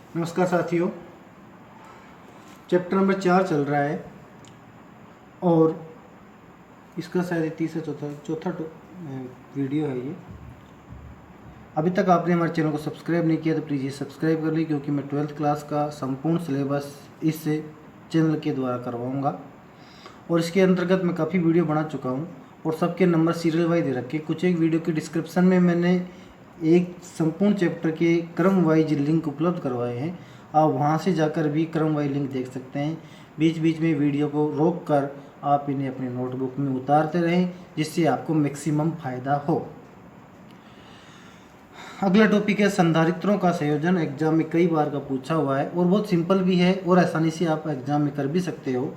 नमस्कार साथियों, chapter number 4 चल रहा है और इसका शायद तीसरा चौथा वीडियो है ये। अभी तक आपने हमारे चैनल को सब्सक्राइब नहीं किया तो प्लीज़ ये सब्सक्राइब कर लीजिए, क्योंकि मैं 12th क्लास का संपूर्ण सिलेबस इस चैनल के द्वारा करवाऊँगा और इसके अंतर्गत मैं काफ़ी वीडियो बना चुका हूँ और सबके नंबर सीरियल वाइज दे रखे। कुछ एक वीडियो के डिस्क्रिप्शन में मैंने एक संपूर्ण चैप्टर के क्रम वाइज लिंक उपलब्ध करवाए हैं। आप वहां से जाकर भी क्रम वाइज लिंक देख सकते हैं। बीच बीच में वीडियो को रोक कर आप इन्हें अपने नोटबुक में उतारते रहें, जिससे आपको मैक्सिमम फायदा हो। अगला टॉपिक है संधारित्रों का संयोजन। एग्जाम में कई बार का पूछा हुआ है और बहुत सिंपल भी है और आसानी से आप एग्जाम में कर भी सकते हो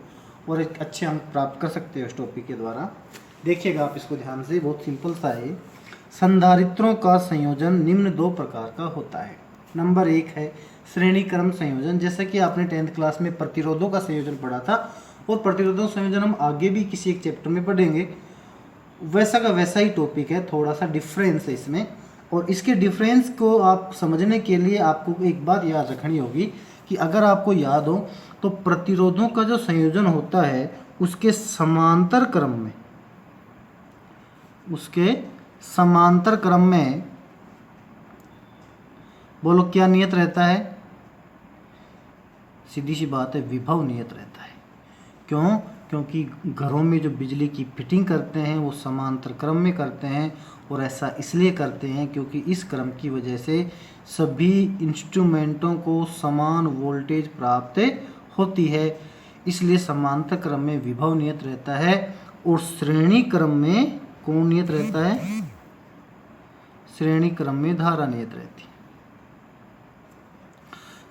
और एक अच्छे अंक प्राप्त कर सकते हो इस टॉपिक के द्वारा। देखिएगा आप इसको ध्यान से, बहुत सिंपल सा है। संधारित्रों का संयोजन निम्न दो प्रकार का होता है। नंबर 1 है श्रेणी क्रम संयोजन। जैसे कि आपने 10th क्लास में प्रतिरोधों का संयोजन पढ़ा था और प्रतिरोधों का संयोजन हम आगे भी किसी एक चैप्टर में पढ़ेंगे। वैसा का वैसा ही टॉपिक है, थोड़ा सा डिफरेंस है इसमें। और इसके डिफरेंस को आप समझने के लिए आपको एक बात याद रखनी होगी कि अगर आपको याद हो तो प्रतिरोधों का जो संयोजन होता है उसके समांतर क्रम में बोलो क्या नियत रहता है? सीधी सी बात है, विभव नियत रहता है। क्यों? क्योंकि घरों में जो बिजली की फिटिंग करते हैं वो समांतर क्रम में करते हैं और ऐसा इसलिए करते हैं क्योंकि इस क्रम की वजह से सभी इंस्ट्रूमेंटों को समान वोल्टेज प्राप्त होती है। इसलिए समांतर क्रम में विभव नियत रहता है और श्रेणी क्रम में कौन नियत रहता है? श्रेणी क्रम में धारा नियत रहती है।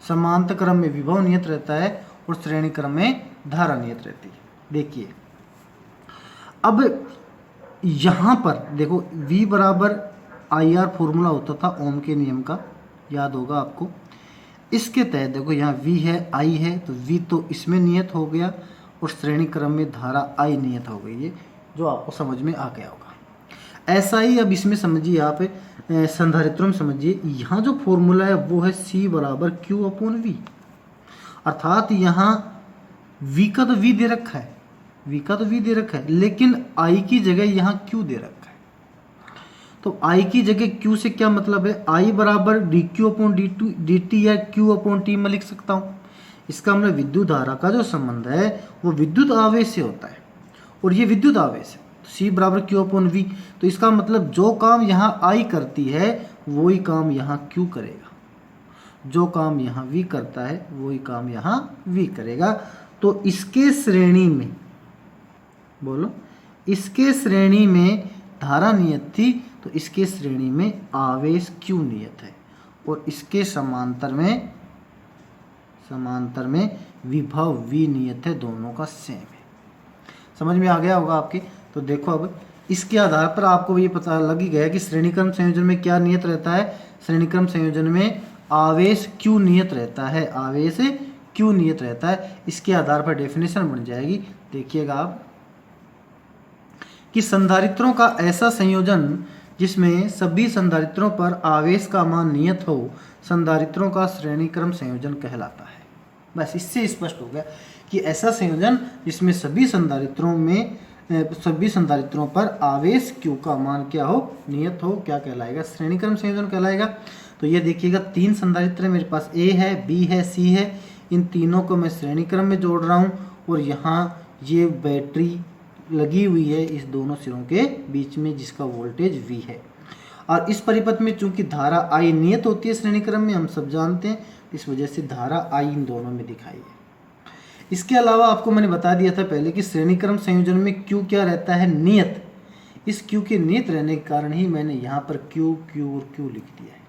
समांतर क्रम में विभव नियत रहता है और श्रेणी क्रम में धारा नियत रहती है। देखिए अब यहां पर देखो, V बराबर IR फॉर्मूला होता था ओम के नियम का, याद होगा आपको। इसके तहत देखो यहाँ V है, I है, तो V तो इसमें नियत हो गया और श्रेणी क्रम में धारा I नियत हो गई है, जो आपको समझ में आ गया होगा। ऐसा ही अब इसमें समझिए आप, संधारित्रों में समझिए, यहाँ जो फॉर्मूला है वो है C बराबर Q/V। अर्थात यहाँ V का तो V दे रखा है, लेकिन I की जगह यहाँ Q दे रखा है। तो I की जगह Q से क्या मतलब है? I बराबर dQ/dt या Q/T में लिख सकता हूँ। इसका मतलब विद्युत धारा का जो संबंध है वो विद्युत आवेश से होता है और ये विद्युत आवेश है। C बराबर Q/V, तो इसका मतलब जो काम यहाँ I करती है वही काम यहाँ Q करेगा, जो काम यहाँ V करता है वही काम यहाँ V करेगा। तो इसके श्रेणी में, बोलो, इसके श्रेणी में धारा नियत थी तो इसके श्रेणी में आवेश Q नियत है और इसके समांतर में विभव V नियत है। दोनों का सेम है। समझ में आ गया होगा आपके? तो देखो अब इसके आधार पर आपको ये पता लग ही गया कि श्रेणीक्रम संयोजन में क्या नियत रहता है। श्रेणीक्रम संयोजन में आवेश Q नियत रहता है। इसके आधार पर डेफिनेशन बन जाएगी। देखिएगा आप कि संधारित्रों का ऐसा संयोजन जिसमें सभी संधारित्रों पर आवेश का मान नियत हो, संधारित्रों का श्रेणीक्रम संयोजन कहलाता है। बस इससे स्पष्ट हो गया कि ऐसा संयोजन जिसमें सभी संधारित्रों पर आवेश Q का मान क्या हो? नियत हो, क्या कहलाएगा? श्रेणीक्रम संयोजन कहलाएगा। तो ये देखिएगा 3 संधारित्र मेरे पास, A है, B है, C है। इन तीनों को मैं श्रेणी क्रम में जोड़ रहा हूँ और यहाँ ये बैटरी लगी हुई है इस दोनों सिरों के बीच में, जिसका वोल्टेज V है। और इस परिपथ में चूंकि धारा I नियत होती है श्रेणी क्रम में, हम सब जानते हैं, इस वजह से धारा I इन दोनों में दिखाई है। इसके अलावा आपको मैंने बता दिया था पहले कि श्रेणी क्रम संयोजन में Q क्या रहता है? नियत। इस Q के नियत रहने के कारण ही मैंने यहाँ पर Q और Q लिख दिया है।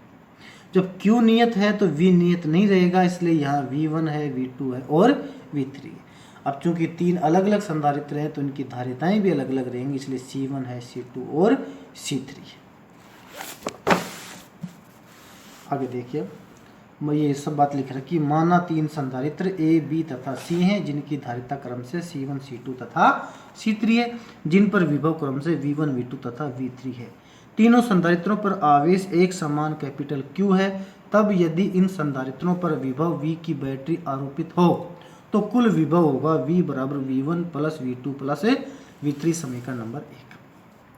जब Q नियत है तो V नियत नहीं रहेगा, इसलिए यहाँ V1 है, V2 है और V3 है। अब चूंकि 3 अलग अलग संधारित्र हैं तो इनकी धारिताएं भी अलग अलग रहेंगी, इसलिए C1 है, C2 और C3 है। आगे देखिए, मैं ये सब बात लिख रखी। माना 3 संधारित्र A, B तथा C हैं, जिनकी धारिता क्रम से C1, C2 तथा C3 है, जिन पर विभव क्रम से V1, V2 तथा V3 है। तीनों संधारित्रों पर आवेश एक समान कैपिटल Q है। तब यदि इन संधारित्रों पर विभव V की बैटरी आरोपित हो तो कुल विभव होगा V बराबर V1 plus V2 plus V3, समीकरण नंबर 1।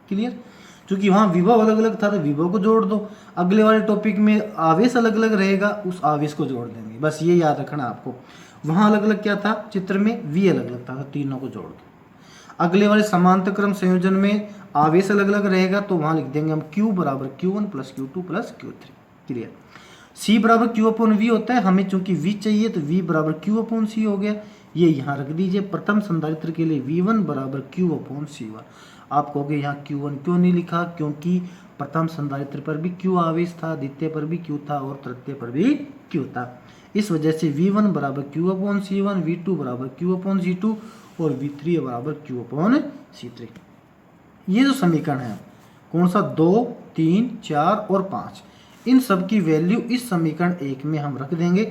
क्लियर? क्योंकि वहाँ विभव अलग अलग था तो विभव को जोड़ दो, अगले वाले टॉपिक में आवेश अलग अलग रहेगा, उस आवेश को जोड़ देंगे। बस ये याद रखना आपको, वहाँ अलग अलग क्या था चित्र में, V अलग अलग था तो तीनों को जोड़ दो। अगले वाले समांतर क्रम संयोजन में आवेश अलग अलग रहेगा तो वहाँ लिख देंगे हम Q बराबर Q1 plus Q2 plus Q3। Clear? C बराबर Q अपॉन V होता है, हमें चूंकि V चाहिए तो V बराबर Q अपॉन C हो गया, ये यहाँ रख दीजिए। प्रथम संधारित्र के लिए V1 बराबर Q अपॉन C1। आप कहोगे यहाँ Q1 क्यों नहीं लिखा, क्योंकि प्रथम संधारित्र पर भी Q आवेश था, द्वितीय पर भी Q था और तृतीय पर भी Q था। इस वजह से V1 बराबर Q अपॉन C1, V2 बराबर Q अपॉन C2 और V3 बराबर Q अपॉन C3। ये जो समीकरण है कौन सा, 2, 3, 4 और 5, इन सब की वैल्यू इस समीकरण 1 में हम रख देंगे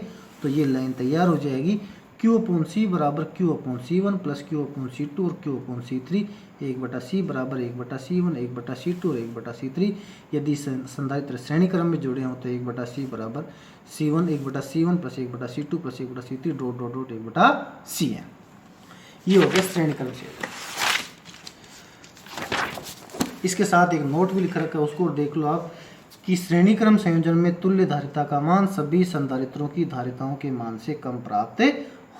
तो ये लाइन तैयार हो जाएगी। Q अपॉन C बराबर Q upon C1 plus Q upon C2 और Q अपॉन C3, 1/C बराबर 1/C1, 1/C2 और 1/C3। यदि संधारित्र श्रेणी क्रम में जुड़े हों तो 1/C बराबर C1, 1/C1 plus 1/C2 plus 1/C3 dot dot dot 1/CN। ये हो गया श्रेणी क्रम से। इसके साथ एक नोट भी लिख रखा है, उसको देख लो आप कि श्रेणी क्रम संयोजन में तुल्य धारिता का मान सभी संधारित्रों की धारिताओं के मान से कम प्राप्त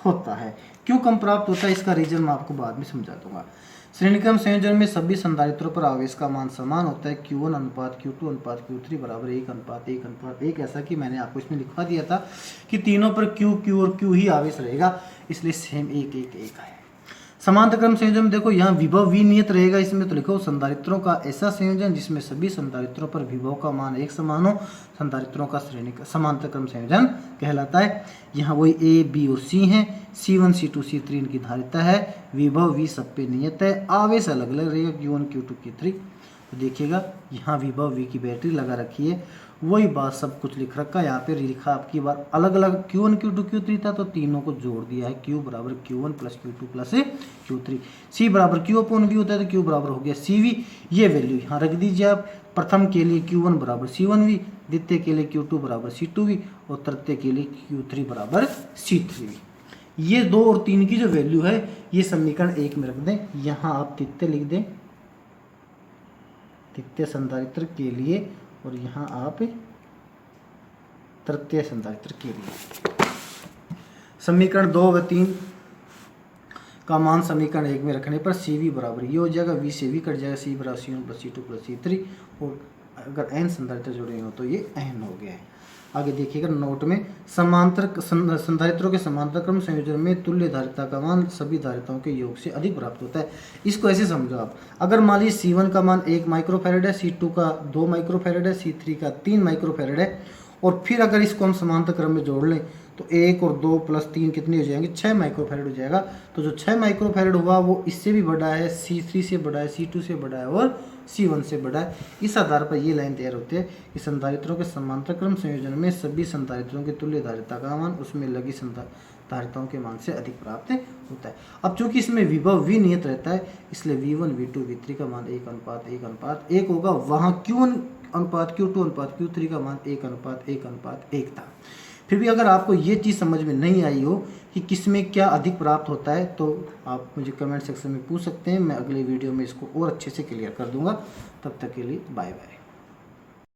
होता है। क्यों कम प्राप्त होता है इसका रीजन मैं आपको बाद में समझा दूंगा। श्रेणी क्रम संयोजन में सभी संधारित्रों पर आवेश का मान समान होता है, Q1 अनुपात Q2 अनुपात Q3 बराबर 1:1:1। ऐसा कि मैंने आपको इसमें लिखवा दिया था कि तीनों पर Q, Q और Q ही आवेश रहेगा, इसलिए सेम 1:1:1 है। समांतर क्रम संयोजन में देखो यहाँ विभव V नियत रहेगा, इसमें तो लिखो संधारित्रों का ऐसा संयोजन जिसमें सभी संधारित्रों पर विभव का मान एक समान हो, संधारित्रों का श्रेणी का समांतर क्रम संयोजन कहलाता है। यहाँ वही A, B और C हैं, C1, C2, C3 इनकी धारिता है, विभव V सब पे नियत है, आवेश अलग अलग रहेगा Q1, Q2, Q3। तो देखिएगा यहाँ विभव V की बैटरी लगा रखी है, वही बात सब कुछ लिख रखा है। यहाँ पे लिखा आपकी बार अलग अलग Q1, Q2, Q3 था तो तीनों को जोड़ दिया है, Q बराबर Q1 plus Q2 plus Q3। C बराबर Q अपॉन V होता है तो Q बराबर हो गया CV। ये वैल्यू यहाँ रख दीजिए आप। प्रथम के लिए Q1 बराबर C1V, द्वितीय के लिए Q2 बराबर C2V और तृतीय के लिए Q3 बराबर C3V। ये 2 और 3 की जो वैल्यू है ये समीकरण 1 में रख दें। यहाँ आप तृतीय लिख दें, तृतीय संधारित्र के लिए, और यहाँ आप तृतीय संधारित्र के लिए। समीकरण 2 व 3 का मान समीकरण 1 में रखने पर CV बराबर ये हो जाएगा, V से V कट जाएगा, C बराबर C1 plus C2 plus C3 और अगर n संधारित्र जुड़े हो तो ये n हो गया है। आगे देखिएगा नोट में, समांतर संधारित्रों के समांतर क्रम संयोजन में तुल्य धारिता का मान सभी धारिताओं के योग से अधिक प्राप्त होता है। इसको ऐसे समझो आप, अगर मान लीजिए C1 का मान 1 माइक्रोफैरड है, C2 का 2 माइक्रोफैरड है, C3 का 3 माइक्रोफैरड है, और फिर अगर इसको हम समांतर क्रम में जोड़ लें तो 1 और 2 प्लस 3 कितने हो जाएंगे, 6 माइक्रोफैरड हो जाएगा। तो जो 6 माइक्रोफैरड हुआ वो इससे भी बड़ा है, C3 से बड़ा है, C2 से बड़ा है और C1 से बड़ा है। इस आधार पर ये लाइन तैयार होती है कि संधारित्रों के समांतर क्रम संयोजन में सभी संधारित्रों की तुल्य धारिता का मान उसमें लगी धारिताओं के मान से अधिक प्राप्त होता है। अब चूंकि इसमें विभव V नियत रहता है इसलिए V1, V2, V3 का मान 1:1:1 होगा। वहाँ Q1 अनुपात Q2 अनुपात Q3 का मान 1:1:1 था। फिर भी अगर आपको ये चीज़ समझ में नहीं आई हो कि किसमें क्या अधिक प्राप्त होता है तो आप मुझे कमेंट सेक्शन में पूछ सकते हैं, मैं अगले वीडियो में इसको और अच्छे से क्लियर कर दूंगा। तब तक के लिए बाय बाय।